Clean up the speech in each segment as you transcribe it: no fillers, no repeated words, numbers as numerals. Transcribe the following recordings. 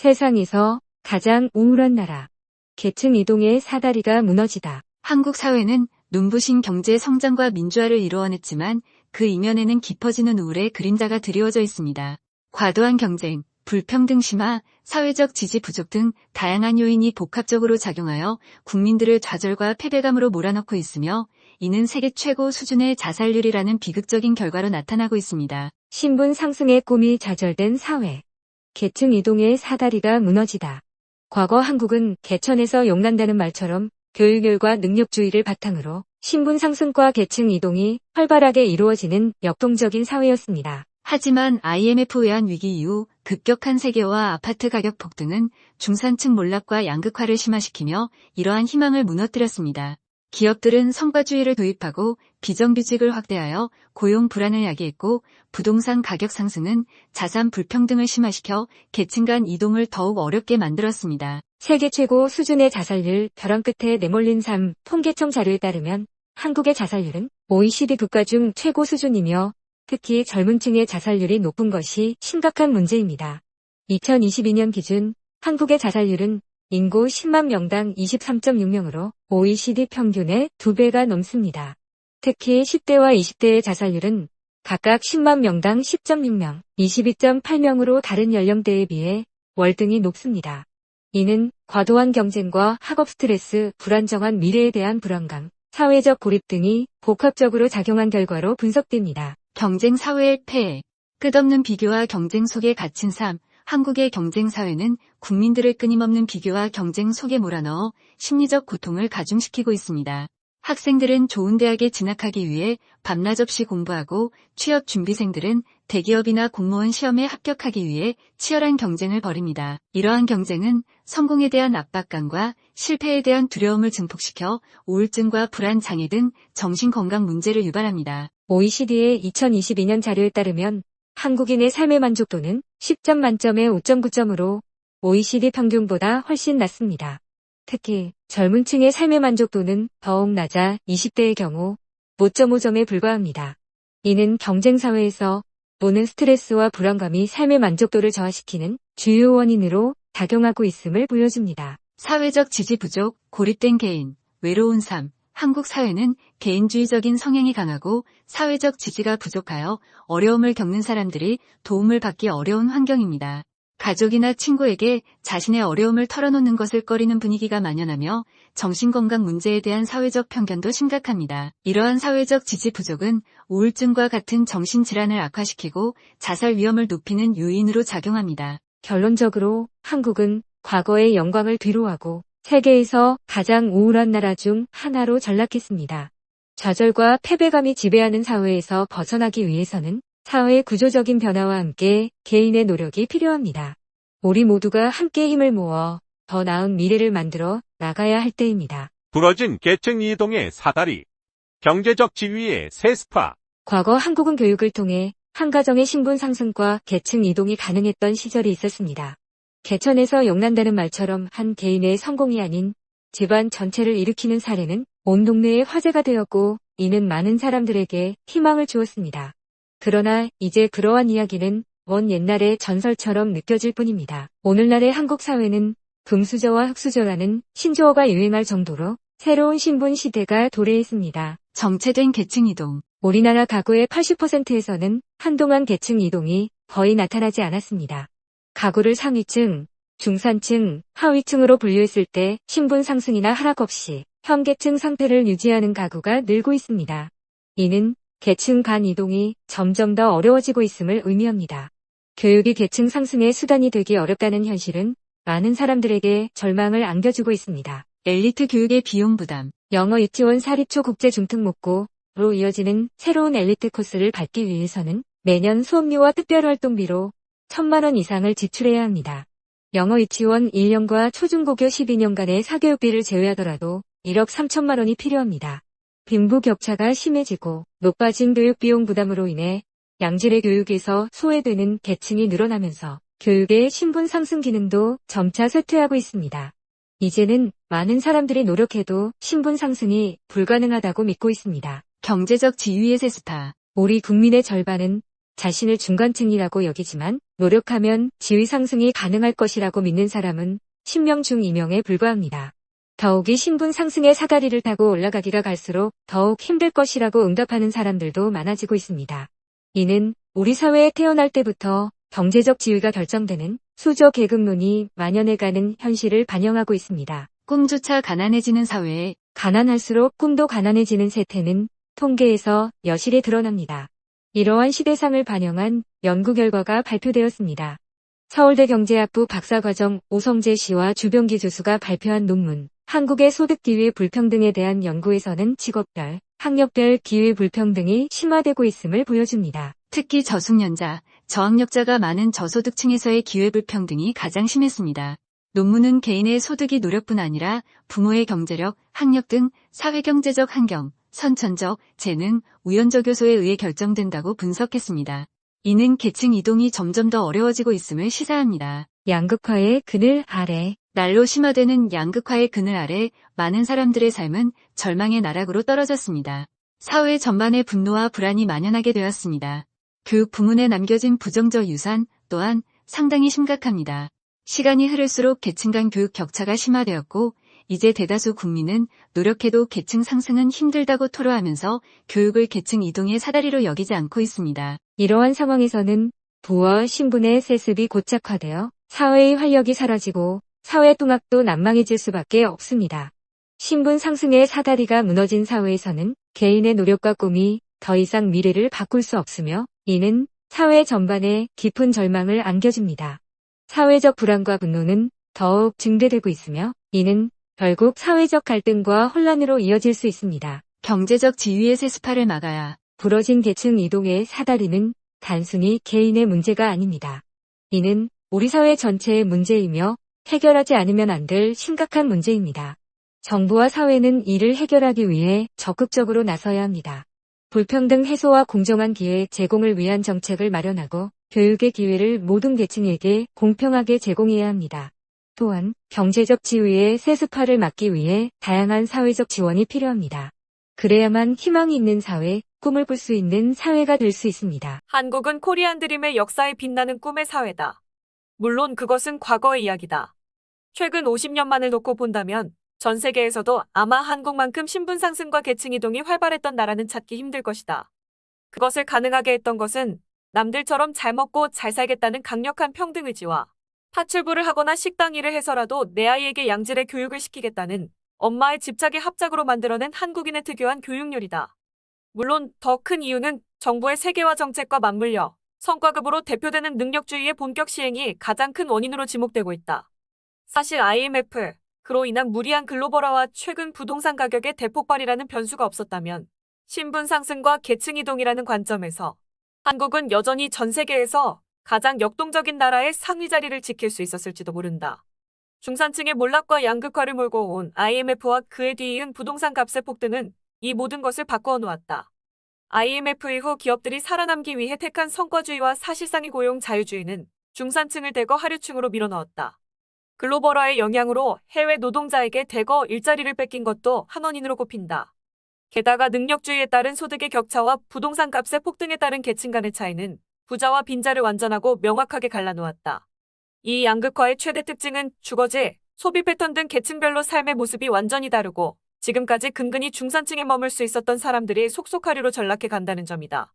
세상에서 가장 우울한 나라. 계층 이동의 사다리가 무너지다. 한국 사회는 눈부신 경제 성장과 민주화를 이루어냈지만 그 이면에는 깊어지는 우울의 그림자가 드리워져 있습니다. 과도한 경쟁, 불평등 심화, 사회적 지지 부족 등 다양한 요인이 복합적으로 작용하여 국민들을 좌절과 패배감으로 몰아넣고 있으며 이는 세계 최고 수준의 자살률이라는 비극적인 결과로 나타나고 있습니다. 신분 상승의 꿈이 좌절된 사회. 계층 이동의 사다리가 무너지다. 과거 한국은 개천에서 용난다는 말처럼 교육열과 능력주의를 바탕으로 신분 상승과 계층 이동이 활발하게 이루어지는 역동적인 사회였습니다. 하지만 IMF 외환 위기 이후 급격한 세계화 아파트 가격 폭등은 중산층 몰락과 양극화를 심화시키며 이러한 희망을 무너뜨렸습니다. 기업들은 성과주의를 도입하고 비정규직을 확대하여 고용 불안을 야기했고 부동산 가격 상승은 자산 불평등을 심화시켜 계층 간 이동을 더욱 어렵게 만들었습니다. 세계 최고 수준의 자살률 벼랑 끝에 내몰린 삶 통계청 자료에 따르면 한국의 자살률은 OECD 국가 중 최고 수준이며 특히 젊은 층의 자살률이 높은 것이 심각한 문제입니다. 2022년 기준 한국의 자살률은 인구 10만 명당 23.6명으로 OECD 평균의 2배가 넘습니다. 특히 10대와 20대의 자살률은 각각 10만 명당 10.6명, 22.8명으로 다른 연령대에 비해 월등히 높습니다. 이는 과도한 경쟁과 학업 스트레스, 불안정한 미래에 대한 불안감, 사회적 고립 등이 복합적으로 작용한 결과로 분석됩니다. 경쟁 사회의 폐해, 끝없는 비교와 경쟁 속에 갇힌 삶. 한국의 경쟁 사회는 국민들을 끊임없는 비교와 경쟁 속에 몰아넣어 심리적 고통을 가중시키고 있습니다. 학생들은 좋은 대학에 진학하기 위해 밤낮 없이 공부하고 취업 준비생들은 대기업이나 공무원 시험에 합격하기 위해 치열한 경쟁을 벌입니다. 이러한 경쟁은 성공에 대한 압박감과 실패에 대한 두려움을 증폭시켜 우울증과 불안 장애 등 정신건강 문제를 유발합니다. OECD의 2022년 자료에 따르면 한국인의 삶의 만족도는 10점 만점에 5.9점으로 OECD 평균보다 훨씬 낮습니다. 특히 젊은 층의 삶의 만족도는 더욱 낮아 20대의 경우 5.5점에 불과합니다. 이는 경쟁 사회에서 오는 스트레스와 불안감이 삶의 만족도를 저하시키는 주요 원인으로 작용하고 있음을 보여줍니다. 사회적 지지 부족, 고립된 개인, 외로운 삶. 한국 사회는 개인주의적인 성향이 강하고 사회적 지지가 부족하여 어려움을 겪는 사람들이 도움을 받기 어려운 환경입니다. 가족이나 친구에게 자신의 어려움을 털어놓는 것을 꺼리는 분위기가 만연하며 정신건강 문제에 대한 사회적 편견도 심각합니다. 이러한 사회적 지지 부족은 우울증과 같은 정신질환을 악화시키고 자살 위험을 높이는 요인으로 작용합니다. 결론적으로 한국은 과거의 영광을 뒤로하고 세계에서 가장 우울한 나라 중 하나로 전락했습니다. 좌절과 패배감이 지배하는 사회에서 벗어나기 위해서는 사회 구조적인 변화와 함께 개인의 노력이 필요합니다. 우리 모두가 함께 힘을 모아 더 나은 미래를 만들어 나가야 할 때입니다. 부러진 계층 이동의 사다리. 경제적 지위의 새 스파. 과거 한국은 교육을 통해 한 가정의 신분 상승과 계층 이동이 가능했던 시절이 있었습니다. 개천에서 용난다는 말처럼 한 개인의 성공이 아닌 집안 전체를 일으키는 사례는 온 동네에 화제가 되었고 이는 많은 사람들에게 희망을 주었습니다. 그러나 이제 그러한 이야기는 먼 옛날의 전설처럼 느껴질 뿐입니다. 오늘날의 한국 사회는 금수저와 흑수저라는 신조어가 유행할 정도로 새로운 신분 시대가 도래했습니다. 정체된 계층 이동. 우리나라 가구의 80%에서는 한동안 계층 이동이 거의 나타나지 않았습니다. 가구를 상위층, 중산층, 하위층으로 분류했을 때 신분 상승이나 하락 없이 현계층 상태를 유지하는 가구가 늘고 있습니다. 이는 계층 간 이동이 점점 더 어려워지고 있음을 의미합니다. 교육이 계층 상승의 수단이 되기 어렵다는 현실은 많은 사람들에게 절망을 안겨주고 있습니다. 엘리트 교육의 비용 부담. 영어 유치원 사립초 국제 중특목고로 이어지는 새로운 엘리트 코스를 밟기 위해서는 매년 수업료와 특별활동비로 1,000만 원 이상을 지출해야 합니다. 영어 유치원 1년과 초중고교 12년간의 사교육비를 제외하더라도 1억 3천만 원이 필요합니다. 빈부격차가 심해지고 높아진 교육비용 부담으로 인해 양질의 교육에서 소외되는 계층이 늘어나면서 교육의 신분 상승 기능도 점차 쇠퇴하고 있습니다. 이제는 많은 사람들이 노력해도 신분 상승이 불가능하다고 믿고 있습니다. 경제적 지위의 새 스타. 우리 국민의 절반은 자신을 중간층이라고 여기지만 노력하면 지위 상승이 가능할 것이라고 믿는 사람은 10명 중 2명에 불과합니다. 더욱이 신분 상승의 사다리를 타고 올라가기가 갈수록 더욱 힘들 것이라고 응답하는 사람들도 많아지고 있습니다. 이는 우리 사회에 태어날 때부터 경제적 지위가 결정되는 수저 계급론이 만연해가는 현실을 반영하고 있습니다. 꿈조차 가난해지는 사회에 가난할수록 꿈도 가난해지는 세태는 통계에서 여실히 드러납니다. 이러한 시대상을 반영한 연구 결과가 발표되었습니다. 서울대 경제학부 박사과정 오성재 씨와 주병기 교수가 발표한 논문 한국의 소득 기회 불평등에 대한 연구에서는 직업별, 학력별 기회 불평등이 심화되고 있음을 보여줍니다. 특히 저숙련자, 저학력자가 많은 저소득층에서의 기회 불평등이 가장 심했습니다. 논문은 개인의 소득이 노력뿐 아니라 부모의 경제력, 학력 등 사회경제적 환경, 선천적, 재능, 우연적 요소에 의해 결정된다고 분석했습니다. 이는 계층 이동이 점점 더 어려워지고 있음을 시사합니다. 양극화의 그늘 아래 날로 심화되는 양극화의 그늘 아래 많은 사람들의 삶은 절망의 나락으로 떨어졌습니다. 사회 전반에 분노와 불안이 만연하게 되었습니다. 교육 부문에 남겨진 부정적 유산 또한 상당히 심각합니다. 시간이 흐를수록 계층 간 교육 격차가 심화되었고 이제 대다수 국민은 노력해도 계층 상승은 힘들다고 토로하면서 교육을 계층 이동의 사다리로 여기지 않고 있습니다. 이러한 상황에서는 부와 신분의 세습이 고착화되어 사회의 활력이 사라지고 사회 통합도 난망해질 수밖에 없습니다. 신분 상승의 사다리가 무너진 사회에서는 개인의 노력과 꿈이 더 이상 미래를 바꿀 수 없으며 이는 사회 전반에 깊은 절망을 안겨줍니다. 사회적 불안과 분노는 더욱 증대되고 있으며 이는 결국 사회적 갈등과 혼란으로 이어질 수 있습니다. 경제적 지위의 세습화를 막아야 부러진 계층 이동의 사다리는 단순히 개인의 문제가 아닙니다. 이는 우리 사회 전체의 문제이며 해결하지 않으면 안 될 심각한 문제입니다. 정부와 사회는 이를 해결하기 위해 적극적으로 나서야 합니다. 불평등 해소와 공정한 기회 제공을 위한 정책을 마련하고 교육의 기회를 모든 계층에게 공평하게 제공해야 합니다. 또한 경제적 지위의 세습화를 막기 위해 다양한 사회적 지원이 필요합니다. 그래야만 희망이 있는 사회, 꿈을 꿀 수 있는 사회가 될 수 있습니다. 한국은 코리안 드림의 역사에 빛나는 꿈의 사회다. 물론 그것은 과거의 이야기다. 최근 50년만을 놓고 본다면 전 세계에서도 아마 한국만큼 신분 상승과 계층 이동이 활발했던 나라는 찾기 힘들 것이다. 그것을 가능하게 했던 것은 남들처럼 잘 먹고 잘 살겠다는 강력한 평등 의지와 파출부를 하거나 식당 일을 해서라도 내 아이에게 양질의 교육을 시키겠다는 엄마의 집착의 합작으로 만들어낸 한국인의 특유한 교육열이다. 물론 더 큰 이유는 정부의 세계화 정책과 맞물려 성과급으로 대표되는 능력주의의 본격 시행이 가장 큰 원인으로 지목되고 있다. 사실 IMF, 그로 인한 무리한 글로벌화와 최근 부동산 가격의 대폭발이라는 변수가 없었다면 신분 상승과 계층 이동이라는 관점에서 한국은 여전히 전 세계에서 가장 역동적인 나라의 상위 자리를 지킬 수 있었을지도 모른다. 중산층의 몰락과 양극화를 몰고 온 IMF와 그에 뒤이은 부동산 값의 폭등은 이 모든 것을 바꾸어 놓았다. IMF 이후 기업들이 살아남기 위해 택한 성과주의와 사실상의 고용 자유주의는 중산층을 대거 하류층으로 밀어넣었다. 글로벌화의 영향으로 해외 노동자에게 대거 일자리를 뺏긴 것도 한 원인으로 꼽힌다. 게다가 능력주의에 따른 소득의 격차와 부동산 값의 폭등에 따른 계층 간의 차이는 부자와 빈자를 완전하고 명확하게 갈라놓았다. 이 양극화의 최대 특징은 주거지, 소비 패턴 등 계층별로 삶의 모습이 완전히 다르고 지금까지 근근히 중산층에 머물 수 있었던 사람들이 속속하류로 전락해 간다는 점이다.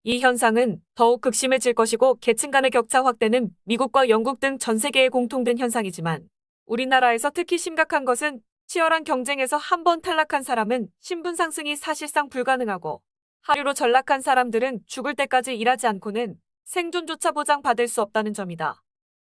이 현상은 더욱 극심해질 것이고 계층 간의 격차 확대는 미국과 영국 등 전 세계에 공통된 현상이지만 우리나라에서 특히 심각한 것은 치열한 경쟁에서 한 번 탈락한 사람은 신분 상승이 사실상 불가능하고 하류로 전락한 사람들은 죽을 때까지 일하지 않고는 생존조차 보장받을 수 없다는 점이다.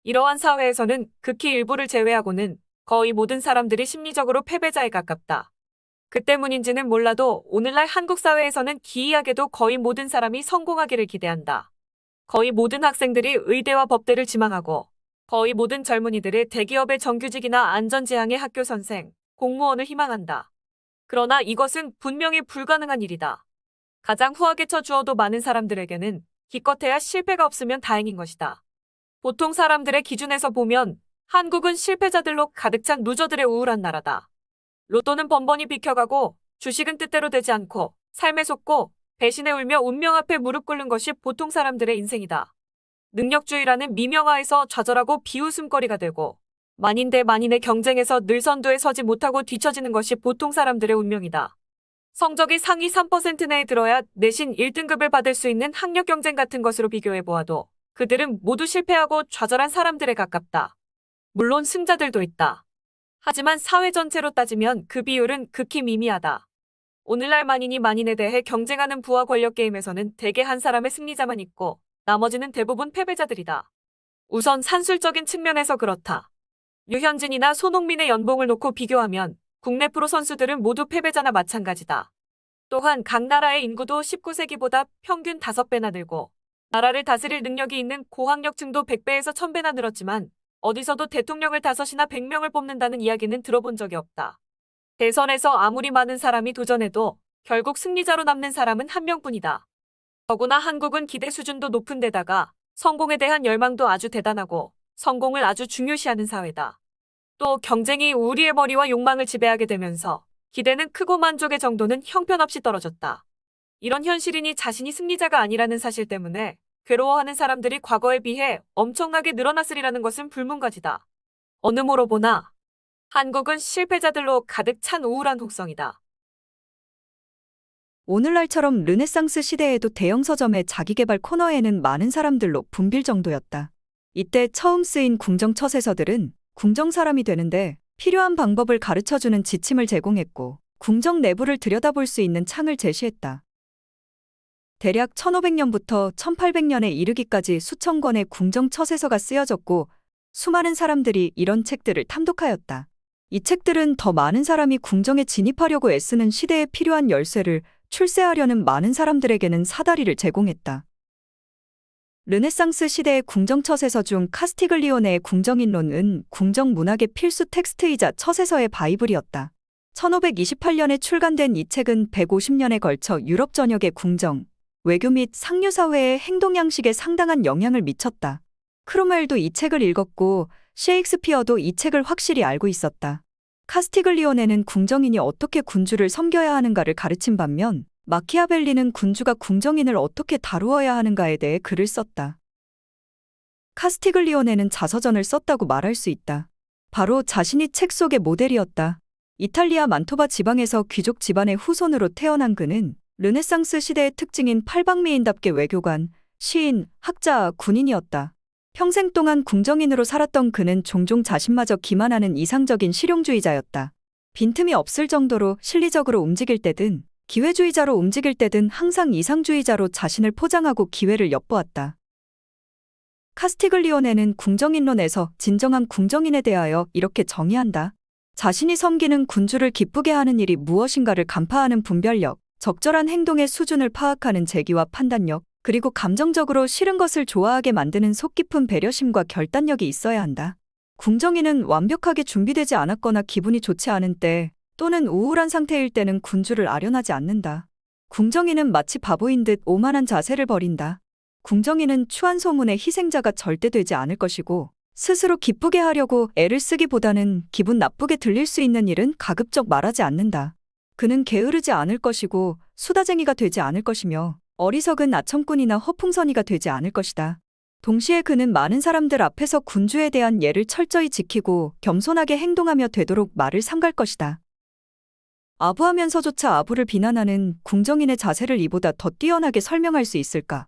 이러한 사회에서는 극히 일부를 제외하고는 거의 모든 사람들이 심리적으로 패배자에 가깝다. 그 때문인지는 몰라도 오늘날 한국 사회에서는 기이하게도 거의 모든 사람이 성공하기를 기대한다. 거의 모든 학생들이 의대와 법대를 지망하고 거의 모든 젊은이들이 대기업의 정규직이나 안전지향의 학교 선생, 공무원을 희망한다. 그러나 이것은 분명히 불가능한 일이다. 가장 후하게 쳐주어도 많은 사람들에게는 기껏해야 실패가 없으면 다행인 것이다. 보통 사람들의 기준에서 보면 한국은 실패자들로 가득 찬 루저들의 우울한 나라다. 로또는 번번이 비켜가고 주식은 뜻대로 되지 않고 삶에 속고 배신에 울며 운명 앞에 무릎 꿇는 것이 보통 사람들의 인생이다. 능력주의라는 미명하에서 좌절하고 비웃음거리가 되고 만인 대 만인의 경쟁에서 늘 선두에 서지 못하고 뒤처지는 것이 보통 사람들의 운명이다. 성적이 상위 3% 내에 들어야 내신 1등급을 받을 수 있는 학력 경쟁 같은 것으로 비교해 보아도 그들은 모두 실패하고 좌절한 사람들에 가깝다. 물론 승자들도 있다. 하지만 사회 전체로 따지면 그 비율은 극히 미미하다. 오늘날 만인이 만인에 대해 경쟁하는 부와 권력 게임에서는 대개 한 사람의 승리자만 있고 나머지는 대부분 패배자들이다. 우선 산술적인 측면에서 그렇다. 류현진이나 손흥민의 연봉을 놓고 비교하면 국내 프로 선수들은 모두 패배자나 마찬가지다. 또한 각 나라의 인구도 19세기보다 평균 5배나 늘고 나라를 다스릴 능력이 있는 고학력층도 100배에서 1000배나 늘었지만 어디서도 대통령을 5이나 100명을 뽑는다는 이야기는 들어본 적이 없다. 대선에서 아무리 많은 사람이 도전해도 결국 승리자로 남는 사람은 한 명뿐이다. 더구나 한국은 기대 수준도 높은 데다가 성공에 대한 열망도 아주 대단하고 성공을 아주 중요시하는 사회다. 또 경쟁이 우리의 머리와 욕망을 지배하게 되면서 기대는 크고 만족의 정도는 형편없이 떨어졌다. 이런 현실이니 자신이 승리자가 아니라는 사실 때문에 괴로워하는 사람들이 과거에 비해 엄청나게 늘어났으리라는 것은 불문가지다. 어느 모로 보나 한국은 실패자들로 가득 찬 우울한 독성이다. 오늘날처럼 르네상스 시대에도 대형 서점의 자기계발 코너에는 많은 사람들로 붐빌 정도였다. 이때 처음 쓰인 궁정 처세서들은 궁정 사람이 되는데 필요한 방법을 가르쳐주는 지침을 제공했고 궁정 내부를 들여다볼 수 있는 창을 제시했다. 대략 1500년부터 1800년에 이르기까지 수천 권의 궁정 처세서가 쓰여졌고 수많은 사람들이 이런 책들을 탐독하였다. 이 책들은 더 많은 사람이 궁정에 진입하려고 애쓰는 시대에 필요한 열쇠를 출세하려는 많은 사람들에게는 사다리를 제공했다. 르네상스 시대의 궁정처세서 중 카스티글리오네의 궁정인론은 궁정문학의 필수 텍스트이자 처세서의 바이블이었다. 1528년에 출간된 이 책은 150년에 걸쳐 유럽 전역의 궁정, 외교 및 상류사회의 행동 양식에 상당한 영향을 미쳤다. 크로멜도 이 책을 읽었고 셰익스피어도 이 책을 확실히 알고 있었다. 카스티글리오네는 궁정인이 어떻게 군주를 섬겨야 하는가를 가르친 반면 마키아벨리는 군주가 궁정인을 어떻게 다루어야 하는가에 대해 글을 썼다. 카스티글리오네는 자서전을 썼다고 말할 수 있다. 바로 자신이 책 속의 모델이었다. 이탈리아 만토바 지방에서 귀족 집안의 후손으로 태어난 그는 르네상스 시대의 특징인 팔방미인답게 외교관, 시인, 학자, 군인이었다. 평생 동안 궁정인으로 살았던 그는 종종 자신마저 기만하는 이상적인 실용주의자였다. 빈틈이 없을 정도로 실리적으로 움직일 때든 기회주의자로 움직일 때든 항상 이상주의자로 자신을 포장하고 기회를 엿보았다. 카스티글리오네는 궁정인론에서 진정한 궁정인에 대하여 이렇게 정의한다. 자신이 섬기는 군주를 기쁘게 하는 일이 무엇인가를 간파하는 분별력, 적절한 행동의 수준을 파악하는 재기와 판단력, 그리고 감정적으로 싫은 것을 좋아하게 만드는 속 깊은 배려심과 결단력이 있어야 한다. 궁정인은 완벽하게 준비되지 않았거나 기분이 좋지 않은 때 또는 우울한 상태일 때는 군주를 아련하지 않는다. 궁정인은 마치 바보인 듯 오만한 자세를 벌인다. 궁정인은 추한 소문의 희생자가 절대 되지 않을 것이고 스스로 기쁘게 하려고 애를 쓰기보다는 기분 나쁘게 들릴 수 있는 일은 가급적 말하지 않는다. 그는 게으르지 않을 것이고 수다쟁이가 되지 않을 것이며 어리석은 아첨꾼이나 허풍선이가 되지 않을 것이다. 동시에 그는 많은 사람들 앞에서 군주에 대한 예를 철저히 지키고 겸손하게 행동하며 되도록 말을 삼갈 것이다. 아부하면서조차 아부를 비난하는 궁정인의 자세를 이보다 더 뛰어나게 설명할 수 있을까?